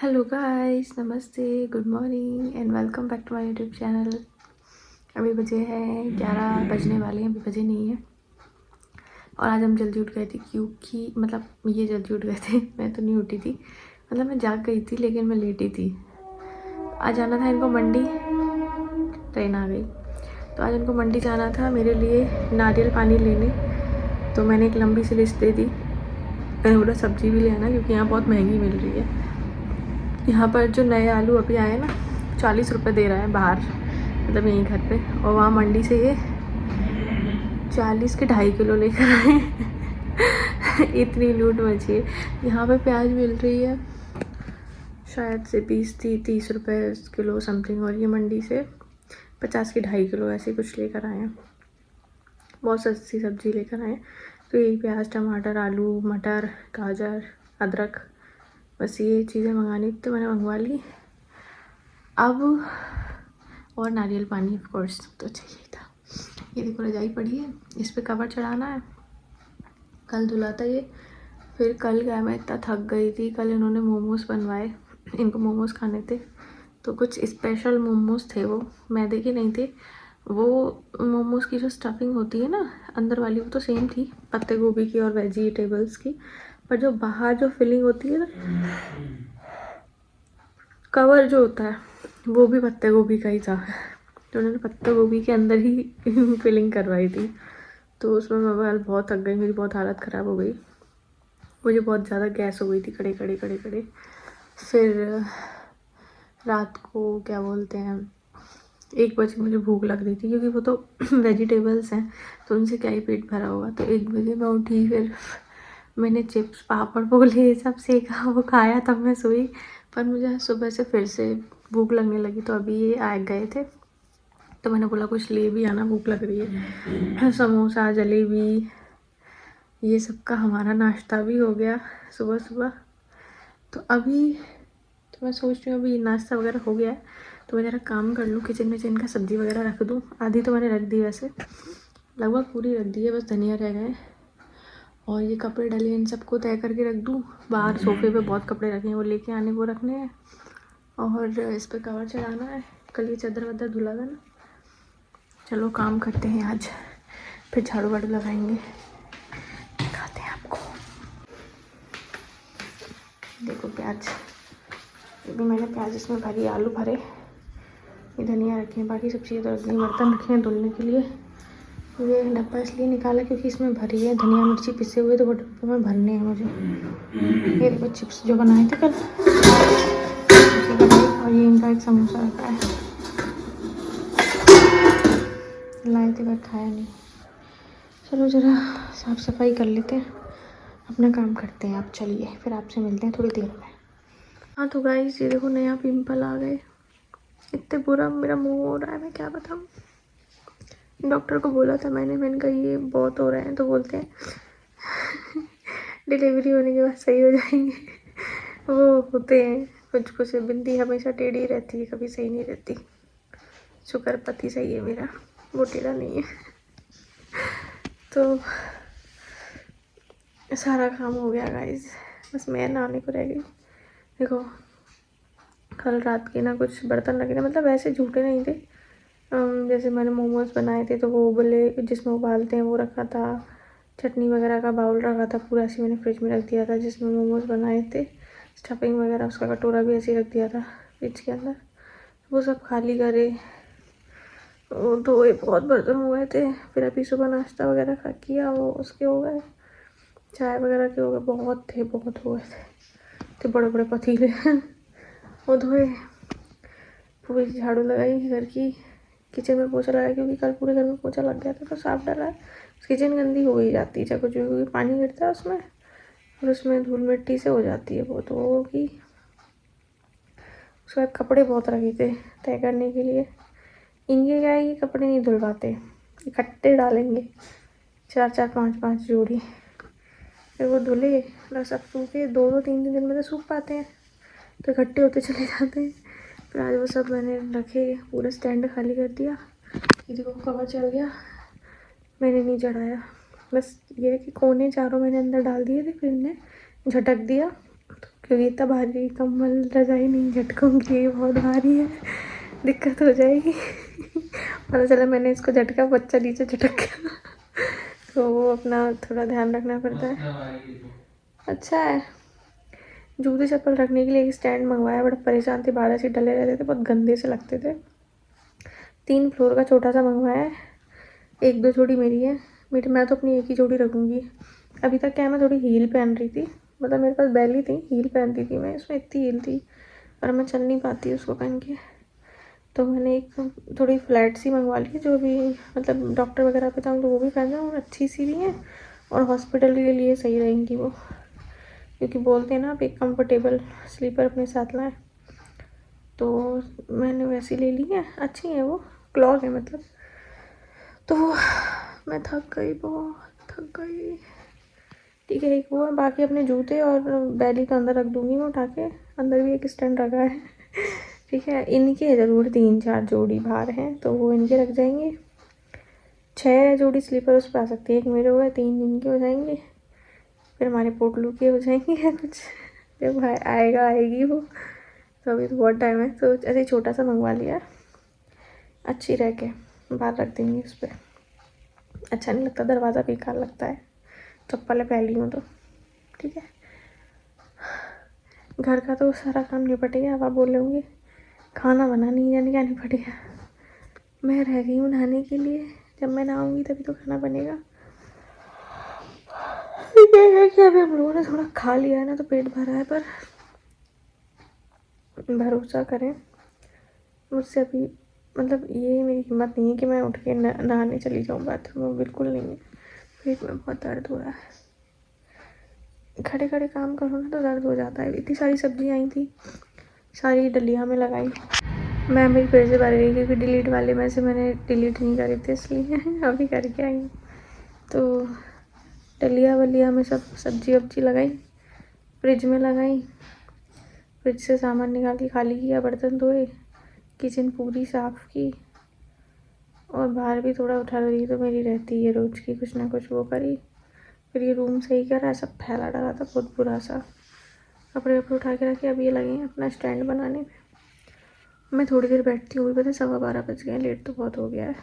Hello guys, नमस्ते, good morning and welcome back to my YouTube channel. अभी बजे हैं 11 बजने वाले हैं, अभी बजे नहीं है। और आज हम जल्दी उठ गए थे क्योंकि ये जल्दी उठ गए थे मैं तो नहीं उठी थी, मैं जाग गई थी लेकिन मैं लेटी थी। आज जाना था इनको मंडी, ट्रेन आ गई तो आज इनको मंडी जाना था मेरे लिए नारियल पानी लेने। तो मैंने एक लंबी सी लिस्ट दे दी। मैंने बोला सब्ज़ी भी ले आना क्योंकि यहाँ बहुत महंगी मिल रही है। यहाँ पर जो नए आलू अभी आए ना 40 रुपये दे रहा है बाहर, यहीं घर पे। और वहाँ मंडी से ये 40 के 2.5 किलो लेकर आए इतनी लूट मची है। यहाँ पे प्याज मिल रही है शायद से 20-30 रुपये किलो समथिंग, और ये मंडी से 50 के 2.5 किलो ऐसे कुछ लेकर आए हैं। बहुत सस्ती सब्ज़ी लेकर आए। तो यही प्याज, टमाटर, आलू, मटर, गाजर, अदरक, बस ये चीज़ें मंगानी थी तो मैंने मंगवा ली। अब और नारियल पानी ऑफ कोर्स तो चाहिए था। ये देखो रजाई पड़ी है, इस पे कवर चढ़ाना है। कल धुला था ये, फिर कल गया मैं इतना थक गई थी। कल इन्होंने मोमोज़ बनवाए, इनको मोमोज़ खाने थे तो कुछ स्पेशल मोमोज़ थे, वो मैदे के नहीं थे। वो मोमोज़ की जो स्टफिंग होती है ना अंदर वाली, वो तो सेम थी पत्ते गोभी की और वेजिटेबल्स की, पर जो बाहर जो फिलिंग होती है ना, कवर जो होता है वो भी पत्ते गोभी का ही था। तो उन्होंने पत्ता गोभी के अंदर ही फिलिंग करवाई थी। तो उसमें मैं बहुत थक गई, मेरी बहुत हालत ख़राब हो गई। मुझे बहुत ज़्यादा गैस हो गई थी खड़े खड़े खड़े खड़े। फिर रात को क्या बोलते हैं 1 बजे मुझे भूख लग रही थी क्योंकि वो तो वेजिटेबल्स हैं तो उनसे क्या ही पेट भरा होगा। तो 1 बजे मैं उठी, फिर मैंने चिप्स, पापड़, पोले ये सब सेका, वो खाया, तब मैं सोई। पर मुझे सुबह से फिर से भूख लगने लगी। तो अभी ये आ गए थे तो मैंने बोला कुछ ले भी आना, भूख लग रही है। समोसा, जलेबी, ये सब का हमारा नाश्ता भी हो गया सुबह सुबह। तो अभी तो मैं सोच रही हूँ अभी नाश्ता वगैरह हो गया है तो मैं ज़रा काम कर लूँ, किचन में जिनका सब्ज़ी वगैरह रख दूँ। आधी तो मैंने रख दी, वैसे लगभग पूरी रख दी है, बस धनिया रह गए। और ये कपड़े डले इन सबको तय करके रख दूँ। बाहर सोफे पे बहुत कपड़े रखे हैं, वो लेके आने को रखने हैं। और इस पर कवर चढ़ाना है। कल ये चादर वादर धुला था ना। चलो काम करते हैं आज, फिर झाड़ू वाड़ू लगाएंगे, दिखाते हैं आपको। देखो प्याज, अभी मैंने प्याज इसमें भरी, आलू भरे, ये धनिया रखे हैं, बाकी सब चीज़ें तो रख दी। बर्तन रखे हैं धुलने के लिए। ये डब्बा इसलिए निकाला क्योंकि इसमें भरी है धनिया मिर्ची पिसे हुए, तो वो डब्बे में भरने हैं मुझे। ये देखो चिप्स जो बनाए थे कल, और ये इनका एक समोसा रखा है, लाए थे पर खाया नहीं। चलो ज़रा साफ़ सफाई कर लेते हैं, अपना काम करते हैं। आप चलिए, फिर आपसे मिलते हैं थोड़ी देर में। हाँ तो गाइस, ये देखो नया पिंपल आ गए, इतने बुरा मेरा मुंह हो रहा है, मैं क्या बताऊँ। डॉक्टर को बोला था मैंने कहा ये बहुत हो रहे हैं, तो बोलते हैं डिलीवरी होने के बाद सही हो जाएंगे। वो होते हैं कुछ कुछ, बिंदी हमेशा टेढ़ी रहती है, कभी सही नहीं रहती। शुक्र पति सही है मेरा, वो टेढ़ा नहीं है। तो सारा काम हो गया गाइस, बस मैं नहाने को रह गई। देखो कल रात के ना कुछ बर्तन रखे थे, वैसे झूठे नहीं थे। जैसे मैंने मोमोज़ बनाए थे तो वो उबले जिसमें उबालते हैं वो रखा था। चटनी वगैरह का बाउल रखा था पूरा, ऐसे मैंने फ्रिज में रख दिया था जिसमें मोमोज़ बनाए थे। स्टफिंग वगैरह उसका कटोरा भी ऐसे ही रख दिया था फ्रिज के अंदर। वो सब खाली करे, तो ये बहुत बर्तन हो गए थे। फिर अभी सुबह नाश्ता वगैरह किया, वो उसके हो गए, चाय वगैरह के हो गए। बहुत हो गए थे बड़े बड़े पतीले वो धोए। पूरी झाड़ू लगाई घर की, किचन में पोछा लगाया क्योंकि कल पूरे घर में पोछा लग गया था तो साफ डाला है। किचन गंदी हो ही जाती है कुछ, क्योंकि पानी गिरता है उसमें और उसमें धूल मिट्टी से हो जाती है वो, तो वो होगी। उसके बाद कपड़े बहुत रखे थे तय करने के लिए। इनके क्या है, ये कपड़े नहीं धुलवाते, इकट्ठे डालेंगे 4-4, 5-5 जोड़ी। फिर वो धुले प्लस सब सूखे, 2-3 दिन में तो सूख पाते हैं, तो इकट्ठे होते चले जाते हैं। फिर आज वो सब मैंने रखे, पूरा स्टैंड खाली कर दिया। ये देखो कवर चल गया, मैंने नहीं चढ़ाया। बस ये है कि कोने चारों मैंने अंदर डाल दिए थे, फिर इन्हें झटक दिया क्योंकि इतना भारी कम्बल रजाई नहीं झटकूँगी, ये बहुत भारी है, दिक्कत हो जाएगी। पता चला मैंने इसको झटका, बच्चा नीचे झटक गया। तो वो अपना थोड़ा ध्यान रखना पड़ता है। अच्छा है। जूते चप्पल रखने के लिए एक स्टैंड मंगवाया, बड़ा परेशान थे, 12 से डले रहते थे, बहुत गंदे से लगते थे। 3 फ्लोर का छोटा सा मंगवाया है, 1-2 जोड़ी मेरी है। मैं तो अपनी एक ही जोड़ी रखूँगी। अभी तक क्या है, मैं थोड़ी हील पहन रही थी, मतलब मेरे पास बैली थी, हील पहनती थी मैं, इसमें इतनी हील थी पर मैं चल नहीं पाती उसको पहन के। तो मैंने एक थोड़ी फ्लैट सी मंगवा ली, जो भी मतलब डॉक्टर वगैरह पे जाऊँ तो वो भी पहन जाऊँ, और अच्छी सी भी है, और हॉस्पिटल के लिए सही रहेंगी वो, क्योंकि बोलते हैं ना आप एक कंफर्टेबल स्लीपर अपने साथ लाएं। तो मैंने वैसी ले ली है, अच्छी है वो, क्लॉग है मतलब। तो मैं थक गई, बहुत थक गई। ठीक है, एक वो है, बाकी अपने जूते और बैली तो अंदर रख दूँगी मैं उठा के, अंदर भी एक स्टैंड रखा है। ठीक है, इनके ज़रूर 3-4 जोड़ी बाहर हैं, तो वो इनके रख जाएंगे। 6 जोड़ी स्लीपर उस पर आ सकती है, एक मेरे हुए, 3 इनके हो जाएंगे, फिर हमारे पोटलू के हो जाएंगे या कुछ, जब भाई आएगा आएगी वो। तो अभी तो बहुत टाइम है, तो ऐसे ही छोटा सा मंगवा लिया, अच्छी रह के बाहर रख देंगे उस पर। अच्छा नहीं लगता, दरवाज़ा बेकार लगता है, चप्पलें पहली हूँ तो। ठीक है, घर का तो सारा काम निपटेगा, अब आप बोल होंगे खाना बना नहीं जाने क्या निपटेगा। मैं रह गई हूँ नहाने के लिए, जब मैं नहाऊंगी तभी तो खाना बनेगा। ये है कि अभी हम लोगों ने थोड़ा खा लिया है ना, तो पेट भरा है, पर भरोसा करें मुझसे अभी मतलब ये मेरी हिम्मत नहीं है कि मैं उठ के नहाने चली जाऊँ बाथरूम में, बिल्कुल नहीं है। पेट में बहुत दर्द हो रहा है, खड़े खड़े काम करो ना तो दर्द हो जाता है। इतनी सारी सब्जी आई थी, सारी डलिया में लगाई, मैं मेरी पेट से भर गई, क्योंकि डिलीट वाले में से मैंने डिलीट नहीं करी थी, इसलिए अभी करके आई हूँ। तो डलिया वलिया में सब सब्जी वब्जी लगाई, फ्रिज में लगाई, फ्रिज से सामान निकाल के खाली किया, बर्तन धोए, किचन पूरी साफ़ की, और बाहर भी थोड़ा उठा रही तो मेरी रहती है रोज़ की कुछ ना कुछ वो करी। फिर ये रूम सही करा, सब फैला डाला था बहुत बुरा सा, कपड़े वपड़े उठा के रखे। अब ये लगे हैं अपना स्टैंड बनाने में। मैं थोड़ी देर बैठती हूँ, पता है 12:15 बज गए, लेट तो बहुत हो गया है।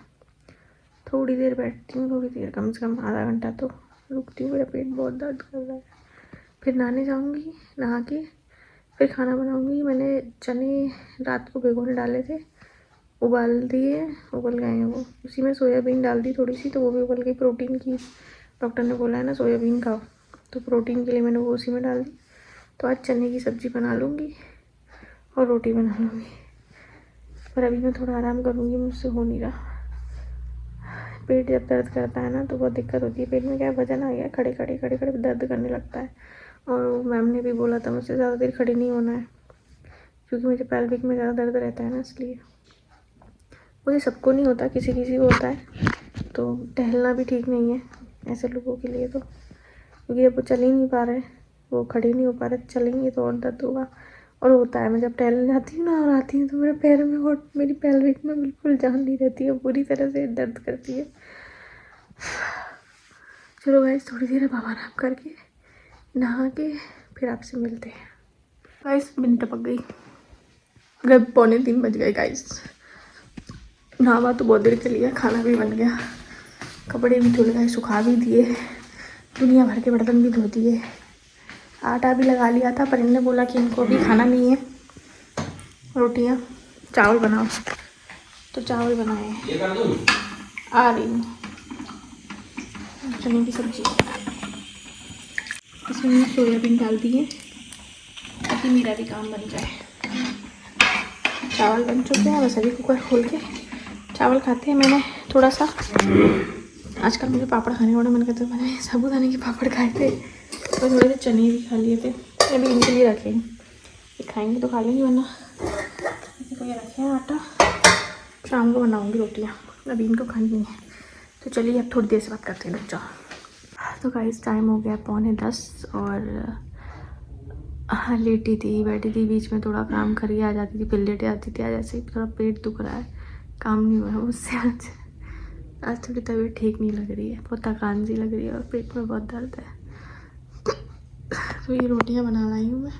थोड़ी देर बैठती हूँ, थोड़ी देर, कम से कम आधा घंटा तो रुकती हूँ, मेरा पेट बहुत दर्द कर रहा है। फिर नहाने जाऊँगी, नहा के फिर खाना बनाऊँगी। मैंने चने रात को भिगोने डाले थे, उबाल दिए, उबल गए हैं वो, उसी में सोयाबीन डाल दी थोड़ी सी, तो वो भी उबल गई। प्रोटीन की डॉक्टर ने बोला है ना सोयाबीन खाओ, तो प्रोटीन के लिए मैंने वो उसी में डाल दी। तो आज चने की सब्ज़ी बना लूँगी और रोटी बना लूँगी, पर अभी मैं थोड़ा आराम करूँगी, मुझसे हो नहीं रहा। पेट जब दर्द करता है ना तो बहुत दिक्कत होती है, पेट में क्या वजन आ गया, खड़े खड़े दर्द करने लगता है। और मैम ने भी बोला था मुझसे ज़्यादा देर खड़े नहीं होना है, क्योंकि मुझे पेल्विक में ज़्यादा दर्द रहता है ना, इसलिए। मुझे सबको नहीं होता, किसी किसी को होता है, तो टहलना भी ठीक नहीं है ऐसे लोगों के लिए, तो क्योंकि अब वो चल ही नहीं पा रहे, वो खड़े नहीं हो पा रहे, चलेंगे तो और दर्द होगा। और होता है, मैं जब टहलने जाती हूँ ना और आती हूँ तो मेरे पैर में और मेरी पेल्विक में बिल्कुल जान नहीं रहती है, पूरी तरह से दर्द करती है। चलो गाइस, थोड़ी देर अब आराम करके नहा के फिर आपसे मिलते हैं। गाइस बिन टपक गई, 2:45 बज गए गाइस। नहावा तो बहुत देर के लिए, खाना भी बन गया, कपड़े भी धुल गए, सुखा भी दिए, दुनिया भर के बर्तन भी धो दिए, आटा भी लगा लिया था, पर इनने बोला कि इनको अभी खाना नहीं है, रोटियां चावल बनाओ, तो चावल बनाए। आ रही हूँ, चने की सब्जी, इसमें सोयाबीन डाल दिए ताकि मेरा भी काम बन जाए। चावल बन चुके हैं, बस अभी कुकर खोल के चावल खाते हैं। मैंने थोड़ा सा, आजकल मुझे पापड़ खाने का बड़ा मन करता है, मैंने साबूदाने के पापड़ खाए थे और थोड़े से चने भी खा लिए थे, अभी इनके लिए रखे हैं, ये खाएंगे तो खा लेंगे, वरना तो ये रखे हैं आटा, शाम को बनाऊँगी रोटियाँ, अभी इनको खानी है। तो चलिए अब थोड़ी देर से बात करते हैं, रुक जाओ। तो गाइस टाइम हो गया 9:45, और हाँ लेटी थी, बैठी थी, बीच में थोड़ा काम करिए आ जाती थी, फिर लेटे आती थी। आज ऐसे ही थोड़ा पेट दुख रहा है, काम नहीं हुआ है मुझसे आज थोड़ी तबीयत ठीक नहीं लग रही है, बहुत थकान सी लग रही है और पेट में बहुत दर्द है। तो ये रोटियां बना लाई हूँ मैं,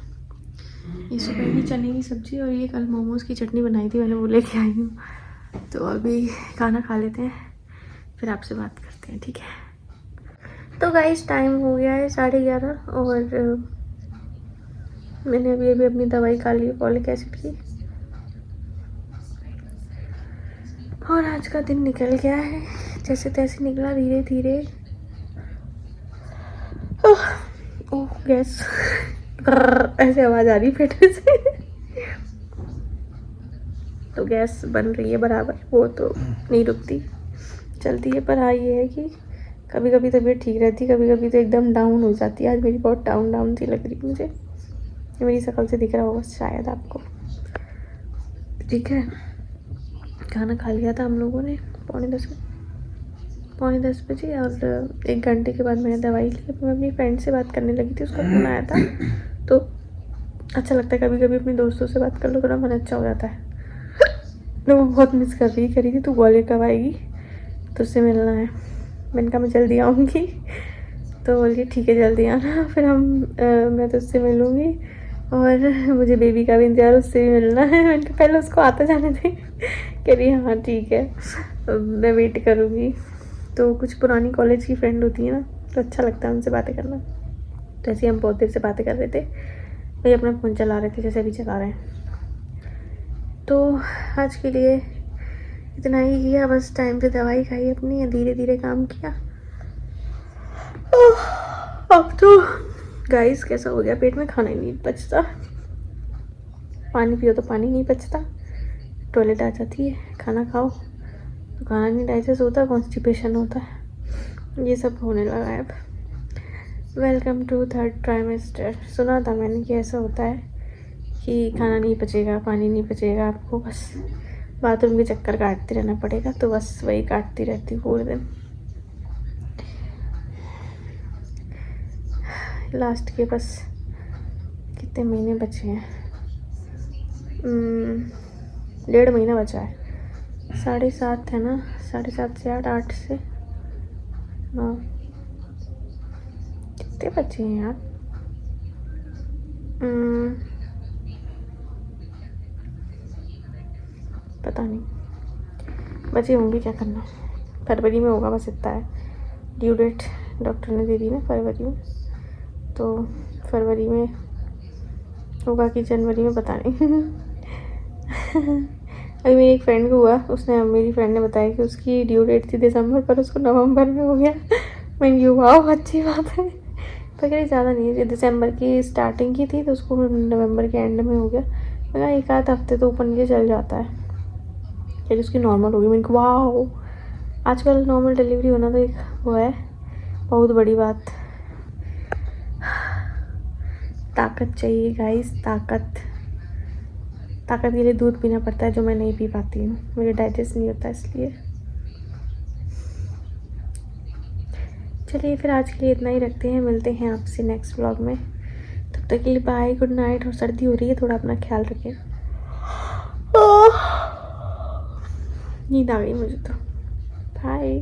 ये सुबह की चने की सब्ज़ी और ये कल मोमोज़ की चटनी बनाई थी मैंने, वो लेके आई हूँ। तो अभी खाना खा लेते हैं, फिर आपसे बात करते हैं, ठीक है। तो गाइस टाइम हो गया है 11:30 और मैंने अभी अपनी दवाई खा ली फॉलिक एसिड की और आज का दिन निकल गया है जैसे तैसे निकला, धीरे धीरे। ओह गैस ऐसे आवाज़ आ रही पेट में से। तो गैस बन रही है बराबर, वो तो नहीं रुकती, चलती है। पर हाँ ये है कि कभी कभी तबीयत ठीक रहती है, कभी कभी तो एकदम डाउन हो जाती है। आज मेरी बहुत डाउन सी लग रही मुझे, ये मेरी शक्ल से दिख रहा होगा शायद आपको, ठीक है। खाना खा लिया था हम लोगों ने पौने 10 बजे और 1 घंटे के बाद मैंने दवाई ली। मैं अपनी फ्रेंड से बात करने लगी थी, उसका फ़ोन आया था। तो अच्छा लगता है कभी कभी अपने दोस्तों से बात कर लो, थोड़ा मन अच्छा हो जाता है। तो वो बहुत मिस कर रही थी तू ग्वालियर कब आएगी, तो उससे मिलना है। मैंने कहा मैं जल्दी आऊँगी, तो बोलिए ठीक है जल्दी आना, फिर मैं तो उससे मिलूँगी और मुझे बेबी का भी इंतज़ार, उससे भी मिलना है। मैंने कहा पहले उसको आते जाने थे। कह रही हाँ ठीक है मैं वेट करूँगी। तो कुछ पुरानी कॉलेज की फ्रेंड होती है ना, तो अच्छा लगता है उनसे बातें करना। तो ऐसे हम बहुत देर से बातें कर रहे थे, वही अपना फ़ोन चला रहे थे जैसे अभी चला रहे हैं। तो आज के लिए इतना ही किया, बस टाइम पे दवाई खाई अपनी, धीरे धीरे काम किया। अब तो गाइस कैसा हो गया, पेट में खाना ही नहीं पचता, पानी पियो तो पानी नहीं पचता, टॉयलेट आ जाती है, खाना खाओ तो खाना नहीं डाइजेस्ट होता, कॉन्स्टिपेशन होता है, ये सब होने लगा है अब। Welcome to 3rd trimester. सुना था मैंने कि ऐसा होता है कि खाना नहीं पचेगा, पानी नहीं पचेगा, आपको बस बाथरूम के चक्कर काटते रहना पड़ेगा। तो बस वही काटती रहती हूँ पूरे दिन। लास्ट के बस कितने महीने बचे हैं, 1.5 महीना बचा है। 7.5 है ना, 7.5 से 8 से 9, कितने बचे हैं यार, पता नहीं बचे होंगे, क्या करना, फरवरी में होगा बस इतना है। ड्यू डेट डॉक्टर ने दे दी ना फरवरी में, तो फरवरी में होगा कि जनवरी में, पता नहीं। अभी मेरी एक फ्रेंड को हुआ, मेरी फ्रेंड ने बताया कि उसकी ड्यू डेट थी दिसंबर पर, उसको नवंबर में हो गया। मैंने वाह अच्छी बात है, पर कहीं ज़्यादा नहीं है, दिसंबर की स्टार्टिंग की थी तो उसको नवंबर के एंड में हो गया। मैंने एक आध हफ्ते तो ऊपर नीचे चल जाता है, फिर उसकी नॉर्मल होगी। मैंने कहा वाह, आजकल नॉर्मल डिलीवरी होना तो एक वो है बहुत बड़ी बात। ताकत चाहिए गाइस, ताकत के लिए दूध पीना पड़ता है, जो मैं नहीं पी पाती हूँ, मुझे डाइजेस्ट नहीं होता इसलिए। चलिए फिर आज के लिए इतना ही रखते हैं, मिलते हैं आपसे नेक्स्ट व्लॉग में। तब तक के लिए बाय, गुड नाइट। और सर्दी हो रही है, थोड़ा अपना ख्याल रखें। नींद आ गई मुझे तो, बाय।